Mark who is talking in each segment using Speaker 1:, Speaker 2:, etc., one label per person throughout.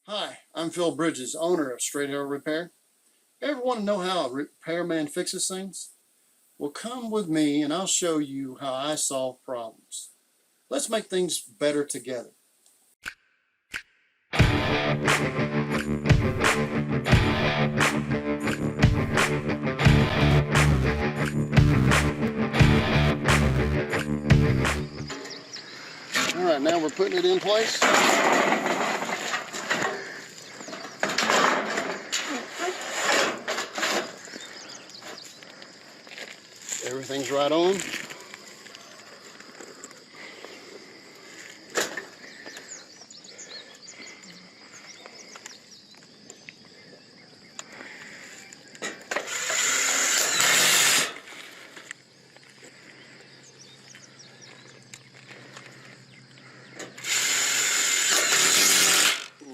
Speaker 1: Hi, I'm Phil Bridges, owner of Straight Arrow Repair. Ever want to know how a repairman fixes things? Well, come with me and I'll show you how I solve problems. Let's make things better together. All right, now we're putting it in place. Everything's right on.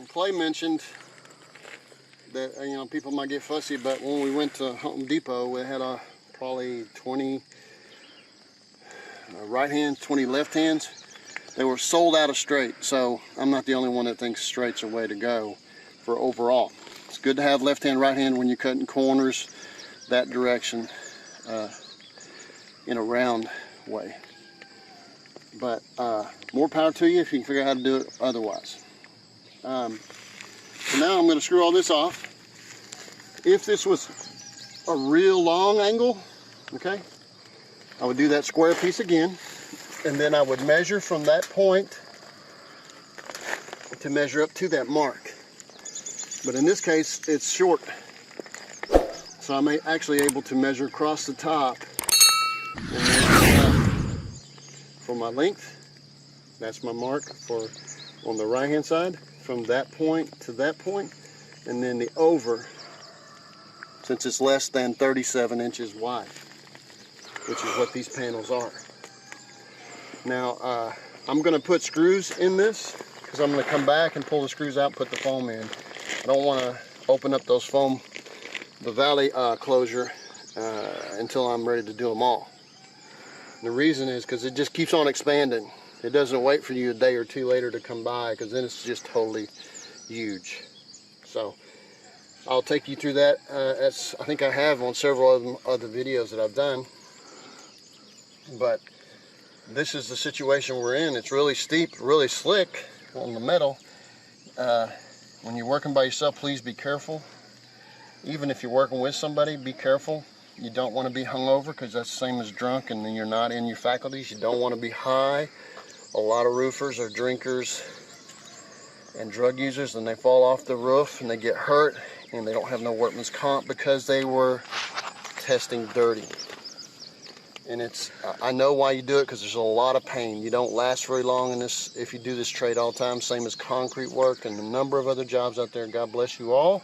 Speaker 1: Clay mentioned that people might get fussy, but when we went to Home Depot, we had probably 20 right hands, 20 left hands. They were sold out of straight, so I'm not the only one that thinks straight's a way to go for overall. It's good to have left hand, right hand when you're cutting corners that direction in a round way. But more power to you if you can figure out how to do it otherwise. So now I'm going to screw all this off. If this was a real long angle, okay, I would do that square piece again, and then I would measure from that point to measure up to that mark. But in this case, it's short, so I'm actually able to measure across the top and measure for my length. That's my mark for on the right hand side, from that point to that point, and then the over, since it's less than 37 inches wide, which is what these panels are. Now I'm going to put screws in this because I'm going to come back and pull the screws out and put the foam in. I don't want to open up those foam, the valley closure until I'm ready to do them all. And the reason is because it just keeps on expanding. It doesn't wait for you a day or two later to come by, because then it's just totally huge. So I'll take you through that. As I think I have on several other videos that I've done. But this is the situation we're in. It's really steep, really slick on the metal. When you're working by yourself, please be careful. Even if you're working with somebody, be careful. You don't want to be hungover, because that's the same as drunk and then you're not in your faculties. You don't want to be high. A lot of roofers are drinkers and drug users, and they fall off the roof and they get hurt and they don't have no workman's comp because they were testing dirty. And I know why you do it, because there's a lot of pain. You don't last very long in this if you do this trade all the time, same as concrete work and a number of other jobs out there. God bless you all.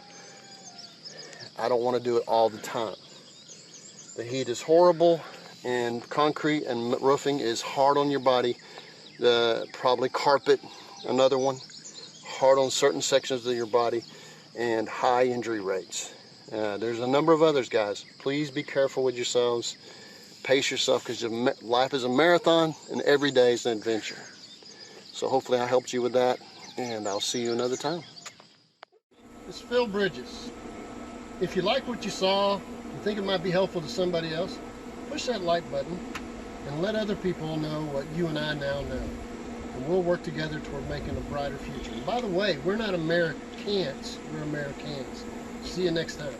Speaker 1: I don't want to do it all the time. The heat is horrible, and concrete and roofing is hard on your body. Probably carpet, another one, hard on certain sections of your body, and high injury rates. There's a number of others, guys. Please be careful with yourselves. Pace yourself, because life is a marathon and every day is an adventure. So hopefully I helped you with that, and I'll see you another time. It's Phil Bridges. If you like what you saw, you think it might be helpful to somebody else, push that like button and let other people know what you and I now know. And we'll work together toward making a brighter future. And by the way, we're not Americans, we're Americans. See you next time.